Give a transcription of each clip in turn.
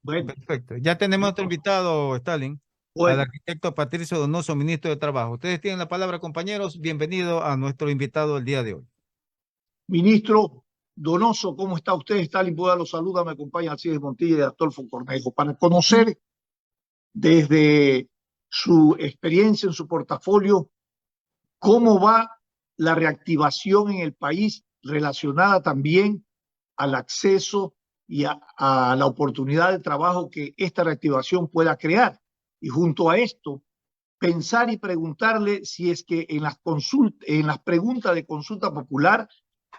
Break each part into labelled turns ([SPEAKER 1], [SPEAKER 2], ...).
[SPEAKER 1] Bueno,
[SPEAKER 2] Perfecto. Ya tenemos otro invitado, Stalin, al
[SPEAKER 1] bueno,
[SPEAKER 2] arquitecto Patricio Donoso, ministro de Trabajo. Ustedes tienen la palabra, compañeros. Bienvenido a nuestro invitado el día de hoy.
[SPEAKER 1] ministro Donoso, ¿cómo está usted? Stalin Pueda lo saluda, me acompaña Alcides Montilla y Astolfo Cornejo para conocer desde su experiencia en su portafolio cómo va la reactivación en el país relacionada también al acceso y a la oportunidad de trabajo que esta reactivación pueda crear. Y junto a esto, pensar y preguntarle si es que en las preguntas de consulta popular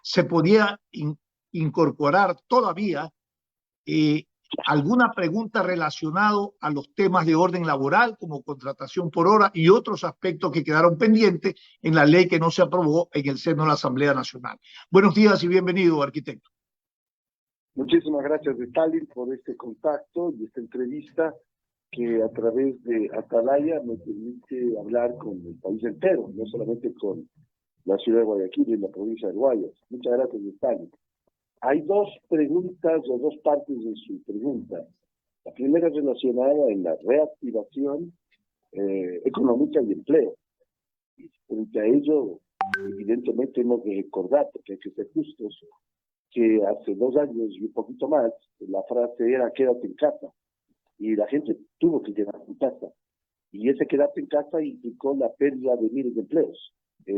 [SPEAKER 1] se podía incorporar todavía eh, alguna pregunta relacionada a los temas de orden laboral, como contratación por hora y otros aspectos que quedaron pendientes en la ley que no se aprobó en el seno de la Asamblea Nacional. Buenos días y bienvenido, arquitecto.
[SPEAKER 3] Muchísimas gracias, Stalin, por este contacto y esta entrevista que a través de Atalaya me permite hablar con el país entero, no solamente con la ciudad de Guayaquil y la provincia de Guayas. Muchas gracias, Stalin. Hay dos preguntas o dos partes de su pregunta. La primera es relacionada en la reactivación económica y empleo. Y frente a ello, evidentemente hemos de recordar, porque hay que ser justos, que hace 2 años y un poquito más, la frase era quédate en casa, y la gente tuvo que quedarse en casa. Y ese quedarse en casa implicó la pérdida de miles de empleos,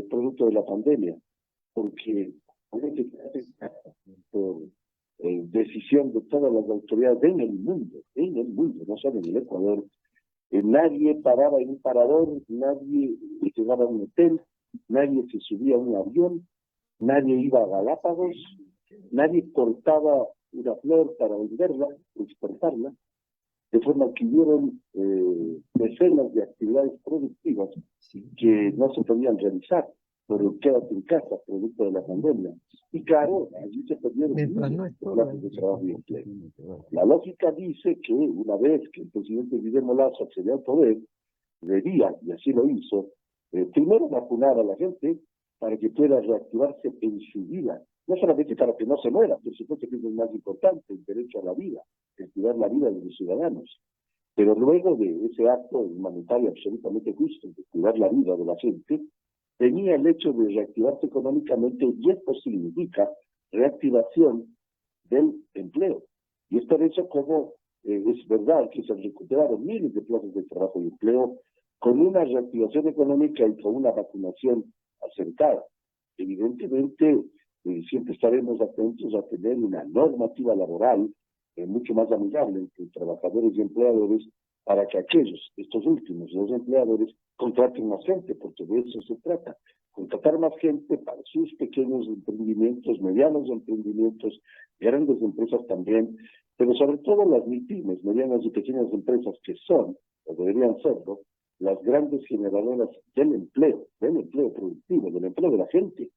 [SPEAKER 3] producto de la pandemia, porque por decisión de todas las autoridades en el mundo, no solo en el Ecuador, nadie paraba en un parador, nadie llegaba a un hotel, nadie se subía a un avión, nadie iba a Galápagos, nadie cortaba una flor para venderla, exportarla, de forma que hubieron decenas de actividades productivas que no se podían realizar por el quédate en casa, producto de la pandemia. Y claro, allí se perdieron miles de plazas de trabajo y empleo. La lógica dice que una vez que el presidente Guillermo Lasso accedió al poder, debía, y así lo hizo, primero vacunar a la gente para que pueda reactivarse en su vida. No solamente para que no se muera, por supuesto que es lo más importante, el derecho a la vida, el cuidar la vida de los ciudadanos. Pero luego de ese acto humanitario absolutamente justo, de cuidar la vida de la gente, venía el hecho de reactivarse económicamente, y esto significa reactivación del empleo. Y es por eso como es verdad que se recuperaron miles de plazas de trabajo y empleo con una reactivación económica y con una vacunación acertada. Evidentemente, siempre estaremos atentos a tener una normativa laboral mucho más amigable entre trabajadores y empleadores para que estos últimos, los empleadores, contraten más gente, porque de eso se trata. Contratar más gente para sus pequeños emprendimientos, medianos emprendimientos, grandes empresas también, pero sobre todo las MIPYMES, medianas y pequeñas empresas que son, o deberían serlo, las grandes generadoras del empleo productivo, del empleo de la gente.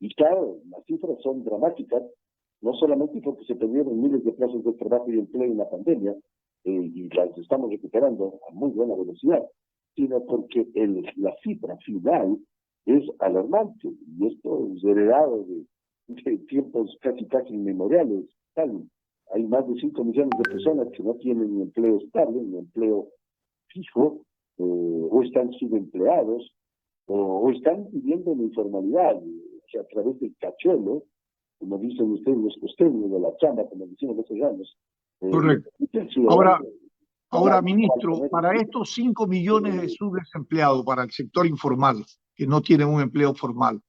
[SPEAKER 3] Y claro, las cifras son dramáticas, no solamente porque se perdieron miles de plazas de trabajo y empleo en la pandemia, y las estamos recuperando a muy buena velocidad, sino porque la cifra final es alarmante, y esto es heredado de tiempos casi inmemoriales. Hay más de 5 millones de personas que no tienen un empleo estable, un empleo fijo, o están subempleados, o están viviendo en informalidad, que a través del cachuelo, como dicen ustedes los costeños, de la chamba, como decimos los ciudadanos.
[SPEAKER 1] Correcto. Ahora, ministro, para estos 5 millones de subdesempleados, para el sector informal, que no tienen un empleo formal,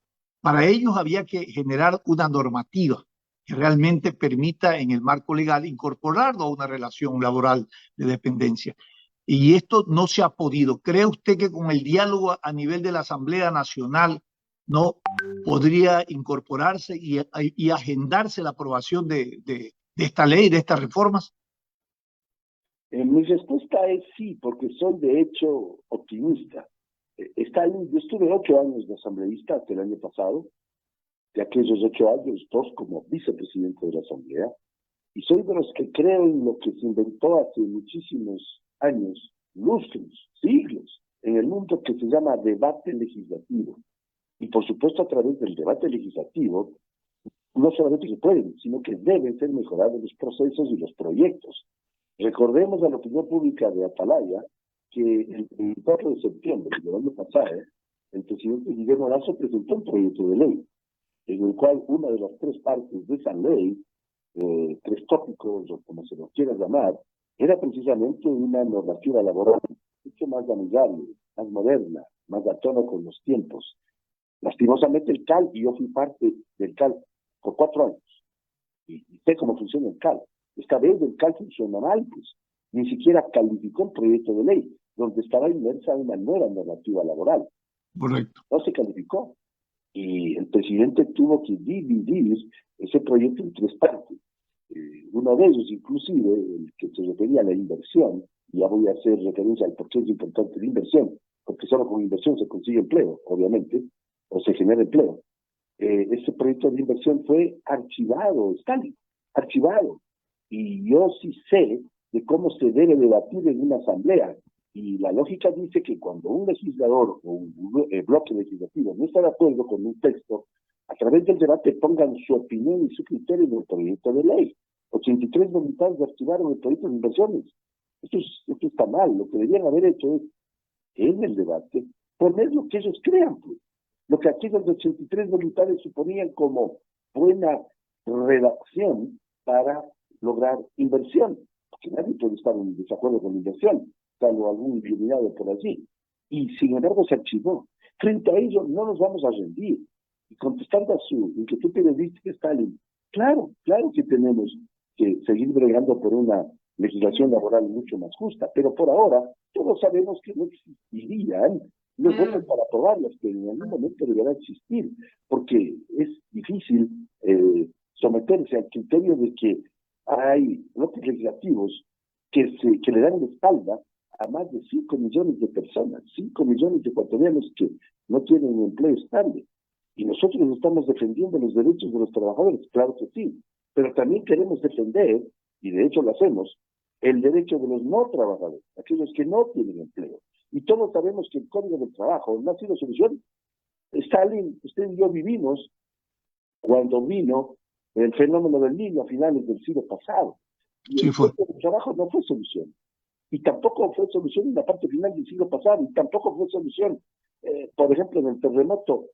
[SPEAKER 1] para ellos había que generar una normativa que realmente permita en el marco legal incorporarlo a una relación laboral de dependencia. Y esto no se ha podido. ¿Cree usted que con el diálogo a nivel de la Asamblea Nacional no podría incorporarse y agendarse la aprobación de esta ley, de estas reformas?
[SPEAKER 3] Mi respuesta es sí, porque soy de hecho optimista. Yo estuve 8 años de asambleísta hasta el año pasado, de aquellos 8 años, 2 como vicepresidente de la Asamblea, y soy de los que creo en lo que se inventó hace muchísimos años, lustros, siglos, en el mundo, que se llama debate legislativo. Y por supuesto, a través del debate legislativo, no solamente que pueden, sino que deben ser mejorados los procesos y los proyectos. Recordemos a la opinión pública de Atalaya que el 24 de septiembre del año pasado, el presidente Guillermo Lasso presentó un proyecto de ley en el cual una de las tres partes de esa ley, tres tópicos o como se los quiera llamar, era precisamente una normativa laboral mucho más amigable, más moderna, más a tono con los tiempos. Lastimosamente el CAL, y yo fui parte del CAL por 4 años, y sé cómo funciona el CAL. Esta vez el CAL funciona mal, pues ni siquiera calificó el proyecto de ley, donde estaba inmersa una nueva normativa laboral.
[SPEAKER 1] Correcto.
[SPEAKER 3] No se calificó. Y el presidente tuvo que dividir ese proyecto en tres partes. Uno de ellos, inclusive, el que se refería a la inversión, y ya voy a hacer referencia al por qué es importante la inversión, porque solo con inversión se consigue empleo, obviamente, o se genera empleo. Ese proyecto de inversión fue archivado, Stalin, archivado. Y yo sí sé de cómo se debe debatir en una asamblea. Y la lógica dice que cuando un legislador o un bloque legislativo no está de acuerdo con un texto, a través del debate pongan su opinión y su criterio en el proyecto de ley. 83 voluntades archivaron el proyecto de inversiones. Esto está mal. Lo que deberían haber hecho es, en el debate, poner lo que ellos crean, pues. Lo que aquellos 83 voluntades suponían como buena redacción para lograr inversión. Porque nadie puede estar en desacuerdo con la inversión, salvo algún iluminado por allí. Y sin embargo se archivó. Frente a ello no nos vamos a rendir. Y contestando a su inquietud periodística, Stalin, claro que tenemos que seguir bregando por una legislación laboral mucho más justa, pero por ahora todos sabemos que no existirían los votos para aprobarlas, pero en algún momento deberá existir, porque es difícil someterse al criterio de que hay bloques legislativos que le dan la espalda a más de 5 millones de personas, 5 millones de ecuatorianos que no tienen un empleo estable. Y nosotros estamos defendiendo los derechos de los trabajadores, claro que sí, pero también queremos defender, y de hecho lo hacemos, el derecho de los no trabajadores, aquellos que no tienen empleo. Y todos sabemos que el Código del Trabajo no ha sido solución. Stalin, usted y yo vivimos cuando vino el fenómeno del niño a finales del siglo pasado. Y el Código del Trabajo no fue solución. Y tampoco fue solución en la parte final del siglo pasado, y tampoco fue solución, por ejemplo, en el terremoto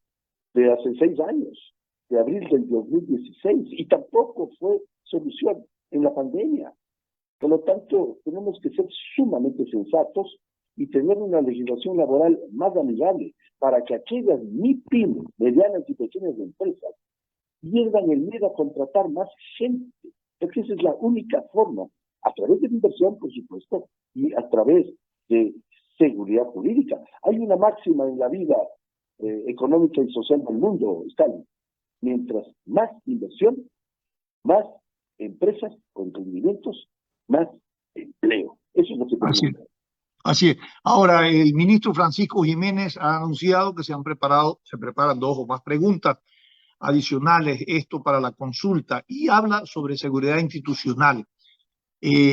[SPEAKER 3] de hace 6 años, de abril del 2016, y tampoco fue solución en la pandemia. Por lo tanto, tenemos que ser sumamente sensatos y tener una legislación laboral más amigable para que aquellas MIPYMES, medianas y pequeñas empresas, pierdan el miedo a contratar más gente, porque esa es la única forma, a través de la inversión, por supuesto, y a través de seguridad jurídica. Hay una máxima en la vida económica y social del mundo, Stalin. Mientras más inversión, más empresas o emprendimientos, más empleo. Eso es lo que tenemos que hacer.
[SPEAKER 1] Así es. Ahora, el ministro Francisco Jiménez ha anunciado que se preparan 2 o más preguntas adicionales, esto para la consulta, y habla sobre seguridad institucional,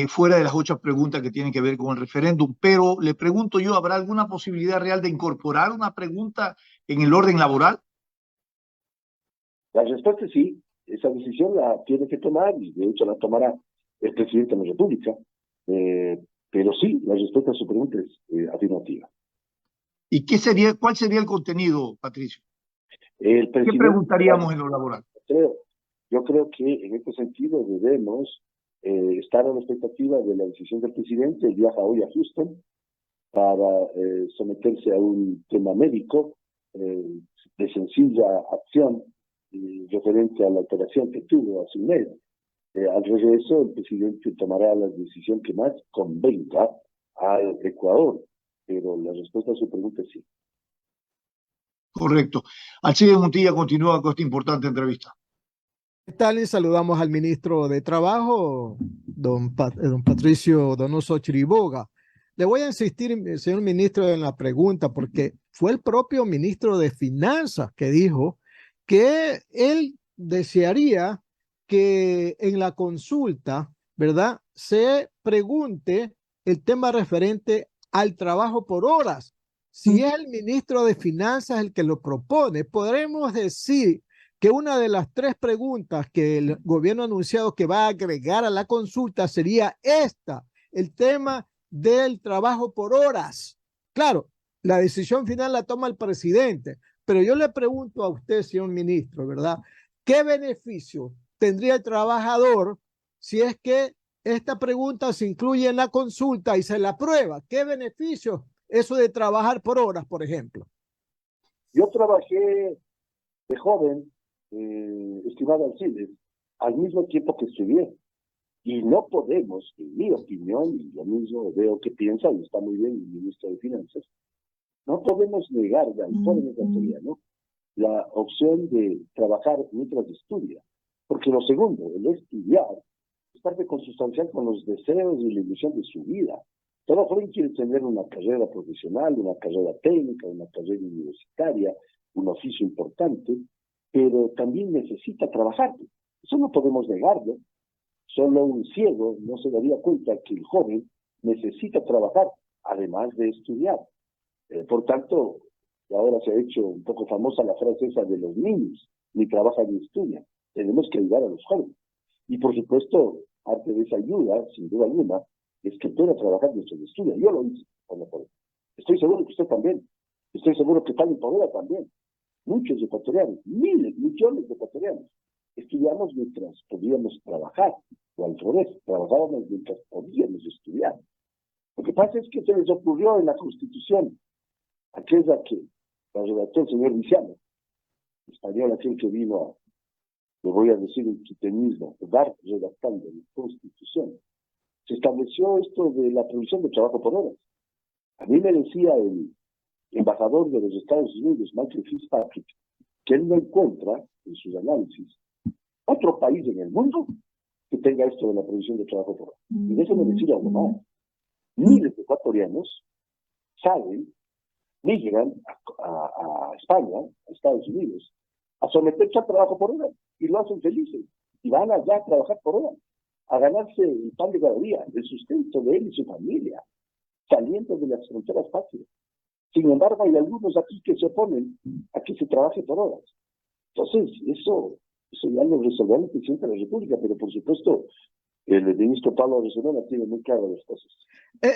[SPEAKER 1] fuera de las 8 preguntas que tienen que ver con el referéndum. Pero le pregunto yo, ¿habrá alguna posibilidad real de incorporar una pregunta en el orden laboral?
[SPEAKER 3] La respuesta es sí. Esa decisión la tiene que tomar, y de hecho la tomará el presidente de la República. Pero sí, la respuesta a su pregunta es afirmativa.
[SPEAKER 1] ¿Y cuál sería el contenido, Patricio?
[SPEAKER 3] ¿Qué
[SPEAKER 1] preguntaríamos en lo laboral?
[SPEAKER 3] Yo creo que en este sentido debemos estar a la expectativa de la decisión del presidente. Él viaja hoy a Houston para someterse a un tema médico de sencilla acción referente a la operación que tuvo hace un mes. Al regreso, el presidente tomará la decisión que más convenga al Ecuador, pero la respuesta a su pregunta es sí.
[SPEAKER 1] Correcto. Alcides Montilla continúa con esta importante entrevista.
[SPEAKER 4] ¿Qué tal? Y saludamos al ministro de Trabajo, don Patricio Donoso Chiriboga. Le voy a insistir, señor ministro, en la pregunta, porque fue el propio ministro de Finanzas que dijo que él desearía que en la consulta, ¿verdad?, se pregunte el tema referente al trabajo por horas. Si es el ministro de Finanzas el que lo propone, podremos decir que una de las 3 preguntas que el gobierno ha anunciado que va a agregar a la consulta sería esta, el tema del trabajo por horas. Claro, la decisión final la toma el presidente, pero yo le pregunto a usted, señor ministro, ¿verdad? ¿Qué beneficio tendría el trabajador si es que esta pregunta se incluye en la consulta y se la aprueba? ¿Qué beneficio eso de trabajar por horas, por ejemplo?
[SPEAKER 3] Yo trabajé de joven, estimado Alcides, al mismo tiempo que estudié. Y no podemos, en mi opinión, y yo mismo veo que piensa, y está muy bien el ministro de Finanzas, no podemos negarle al joven ecuatoriano la opción de trabajar mientras estudia. Porque lo segundo, el estudiar, es parte consustancial con los deseos y la ilusión de su vida. Todo joven quiere tener una carrera profesional, una carrera técnica, una carrera universitaria, un oficio importante, pero también necesita trabajar. Eso no podemos negarlo. Solo un ciego no se daría cuenta que el joven necesita trabajar, además de estudiar. Por tanto, ahora se ha hecho un poco famosa la frase esa de los niños, ni trabajan ni estudian. Tenemos que ayudar a los jóvenes. Y por supuesto, parte de esa ayuda, sin duda alguna, es que pueda trabajar mientras estudia. Yo lo hice, cuando puedo. Estoy seguro que usted también. Estoy seguro que Tali Poveda también. Muchos ecuatorianos, miles, millones de ecuatorianos, estudiamos mientras podíamos trabajar, o al revés, trabajábamos mientras podíamos estudiar. Lo que pasa es que se les ocurrió en la Constitución, aquella que la redactó el señor Viciano, español, aquel que vino a, le voy a decir en quiteñismo, dar redactando la Constitución. Se estableció esto de la provisión de trabajo por horas. A mí me decía el embajador de los Estados Unidos, Michael Fitzpatrick, que él no encuentra, en sus análisis, otro país en el mundo que tenga esto de la provisión de trabajo por horas. Y déjeme decir algo más. Miles de ecuatorianos salen, migran a España, a Estados Unidos, a someterse a trabajo por horas y lo hacen felices. Y van allá a trabajar por horas, a ganarse el pan de cada día, el sustento de él y su familia, saliendo de las fronteras patrias. Sin embargo, hay algunos aquí que se oponen a que se trabaje por horas. Entonces, eso ya lo resolverá el presidente de la República, pero por supuesto, el ministro Pablo Rosemena tiene muy claras las cosas.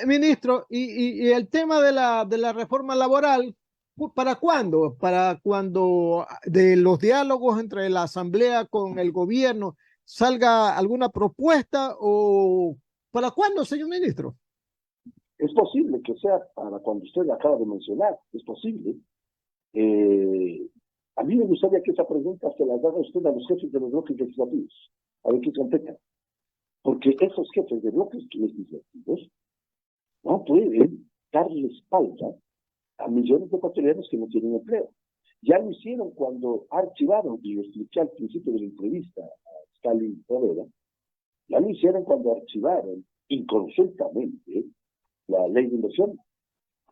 [SPEAKER 4] Ministro, y el tema de la reforma laboral, ¿para cuándo? ¿Para cuando de los diálogos entre la Asamblea con el gobierno salga alguna propuesta o para cuándo, señor ministro?
[SPEAKER 3] Es posible que sea para cuando usted acaba de mencionar, es posible. A mí me gustaría que esa pregunta se la haga usted a los jefes de los bloques legislativos, a ver qué contestan. Porque esos jefes de bloques legislativos no pueden darle espalda a millones de ecuatorianos que no tienen empleo. Ya lo hicieron cuando archivaron, y lo expliqué al principio de la entrevista a Stalin Poveda, ya lo hicieron cuando archivaron inconsultamente la ley de inversión,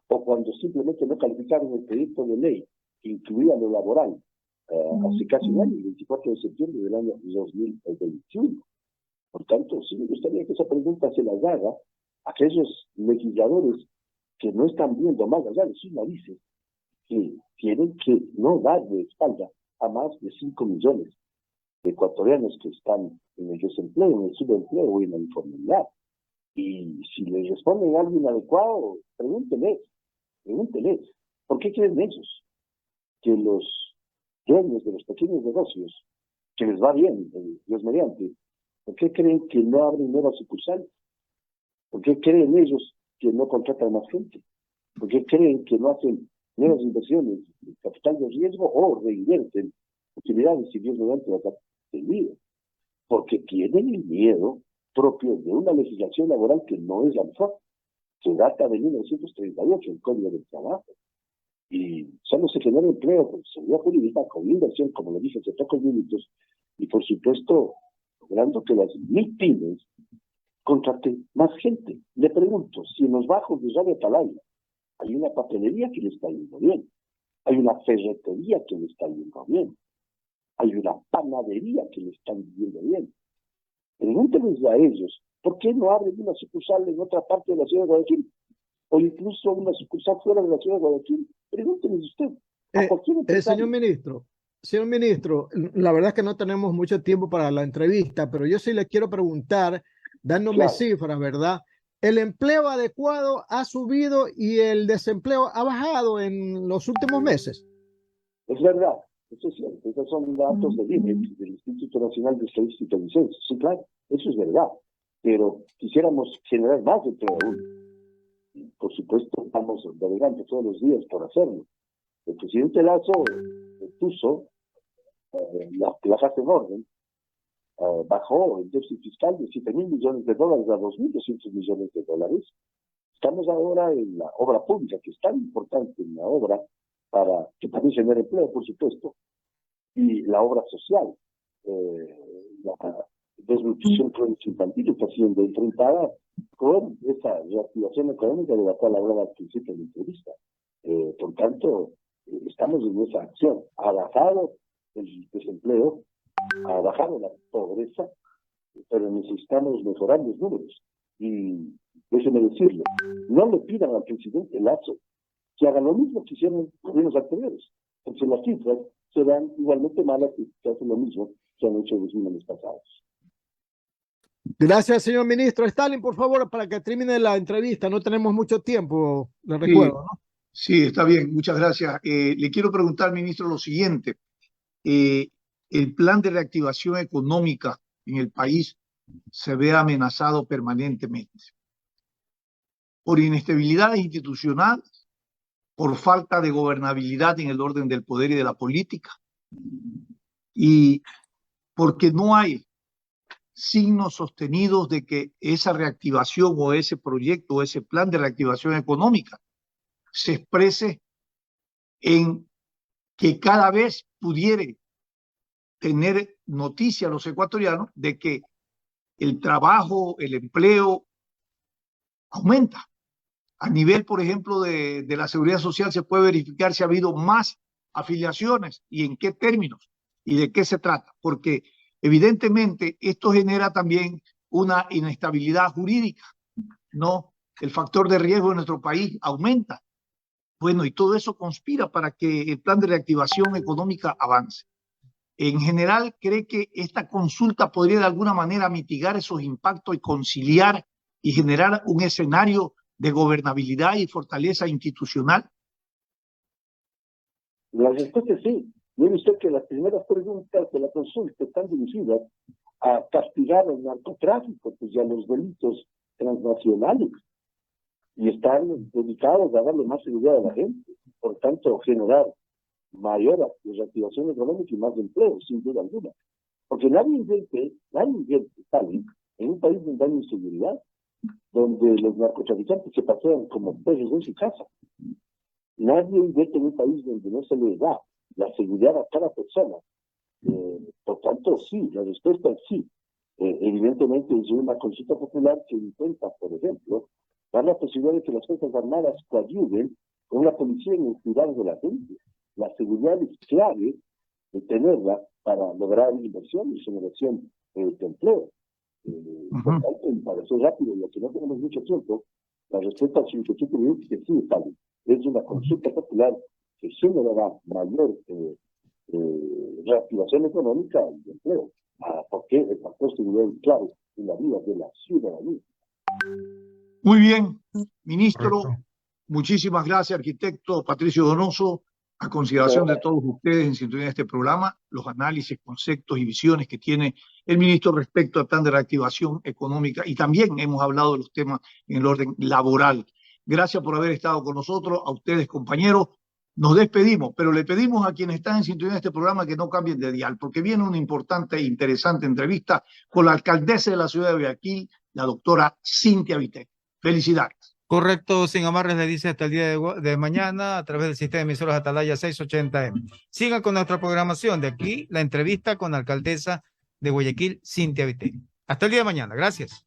[SPEAKER 3] o cuando simplemente no calificaron el proyecto de ley que incluía lo laboral hace casi un año, el 24 de septiembre del año 2021. Por tanto, sí me gustaría que esa pregunta se la haga a aquellos legisladores que no están viendo más allá de sus narices, que tienen que no darle espalda a más de 5 millones de ecuatorianos que están en el desempleo, en el subempleo o en la informalidad. Y si les responden algo inadecuado, pregúntenles, ¿por qué creen ellos que los dueños de los pequeños negocios, que les va bien, Dios mediante, ¿por qué creen que no abren nuevas sucursales? ¿Por qué creen ellos que no contratan más gente? ¿Por qué creen que no hacen nuevas inversiones de capital de riesgo o reinvierten utilidades si Dios mediante la vida? Porque tienen el miedo propio de una legislación laboral que no es la mejor, que data de 1938, el Código del Trabajo. Y solo se genera empleo con seguridad jurídica, con inversión, como lo dije hace pocos minutos, y por supuesto, logrando que las MIPYMES contraten más gente. Le pregunto, si en los bajos de Radio Atalaya hay una papelería que le está yendo bien, hay una ferretería que le está yendo bien, hay una panadería que le están yendo bien, pregúntenles a ellos, ¿por qué no abren una sucursal en otra parte de la ciudad de Guayaquil? O incluso una sucursal fuera de la ciudad de Guayaquil. Pregúntenles usted.
[SPEAKER 4] Señor ministro, la verdad es que no tenemos mucho tiempo para la entrevista, pero yo sí le quiero preguntar, dándome cifras, ¿verdad? el empleo adecuado ha subido y el desempleo ha bajado en los últimos meses.
[SPEAKER 3] Es verdad, eso es cierto. Esos son datos del INEC, del Instituto Nacional de Estadística y Censos. Sí, claro, eso es verdad. Pero quisiéramos generar más empleo aún. Por supuesto, estamos navegando todos los días por hacerlo. El presidente Lazo puso la fase en orden, bajó el déficit fiscal de 7.000 millones de dólares a 2.200 millones de dólares. Estamos ahora en la obra pública, que es tan importante en la obra, para que también genere empleo, por supuesto, y la obra social, la desnutrición infantil está siendo enfrentada con esa reactivación económica de la cual hablaba al principio de la entrevista. Por tanto, estamos en esa acción. Ha bajado el desempleo, ha bajado la pobreza, pero necesitamos mejorar los números. Y déjenme decirlo, no le pidan al presidente Lazo que hagan lo mismo que hicieron los gobiernos anteriores, porque las cifras serán igualmente malas que hacen lo mismo que han hecho los años pasados.
[SPEAKER 4] Gracias, señor ministro. Stalin, por favor, para que termine la entrevista. No tenemos mucho tiempo, le recuerdo, ¿no?
[SPEAKER 1] Sí, está bien, muchas gracias. Le quiero preguntar, ministro, lo siguiente. El plan de reactivación económica en el país se ve amenazado permanentemente por inestabilidades institucionales, por falta de gobernabilidad en el orden del poder y de la política, y porque no hay signos sostenidos de que esa reactivación o ese proyecto o ese plan de reactivación económica se exprese en que cada vez pudiera tener noticia a los ecuatorianos de que el trabajo, el empleo aumenta. A nivel, por ejemplo, de la seguridad social se puede verificar si ha habido más afiliaciones y en qué términos y de qué se trata, porque evidentemente esto genera también una inestabilidad jurídica, ¿no? El factor de riesgo en nuestro país aumenta. Bueno, y todo eso conspira para que el plan de reactivación económica avance. En general, ¿cree que esta consulta podría de alguna manera mitigar esos impactos y conciliar y generar un escenario de gobernabilidad y fortaleza institucional?
[SPEAKER 3] La respuesta es sí. Mire usted que las primeras preguntas de la consulta están dirigidas a castigar el narcotráfico, pues, y a los delitos transnacionales, y están dedicados a darle más seguridad a la gente. Por tanto, generar mayor reactivación económica y más empleo, sin duda alguna. Porque nadie invierte tal en un país donde hay inseguridad, donde los narcotraficantes se pasean como peces en su casa. Nadie invierte en un país donde no se le da la seguridad a cada persona. Por tanto, sí, la respuesta es sí. Evidentemente es una consulta popular que intenta, por ejemplo, dar la posibilidad de que las Fuerzas Armadas coadyuven con la policía en el cuidado de la gente. La seguridad es clave de tenerla para lograr inversión y generación de empleo. Por tanto, para ser rápido, ya que no tenemos mucho tiempo, la respuesta a su inquietud es que sí, está bien. Es una consulta popular que generará mayor reactivación económica y empleo, porque el factor seguridad es clave en la vida de la ciudadanía.
[SPEAKER 1] Muy bien, ministro.
[SPEAKER 2] Correcto.
[SPEAKER 1] Muchísimas gracias, arquitecto Patricio Donoso. A consideración de todos ustedes en sintonía de este programa, los análisis, conceptos y visiones que tiene el ministro respecto al plan de reactivación económica, y también hemos hablado de los temas en el orden laboral. Gracias por haber estado con nosotros, a ustedes, compañeros. Nos despedimos, pero le pedimos a quienes están en sintonía de este programa que no cambien de dial, porque viene una importante e interesante entrevista con la alcaldesa de la ciudad de Guayaquil, la doctora Cynthia Viteri. Felicidades.
[SPEAKER 2] Correcto, sin amarres le dice hasta el día de mañana a través del sistema de emisoras Atalaya 680M. Sigan con nuestra programación de aquí, la entrevista con la alcaldesa de Guayaquil, Cynthia Viteri. Hasta el día de mañana. Gracias.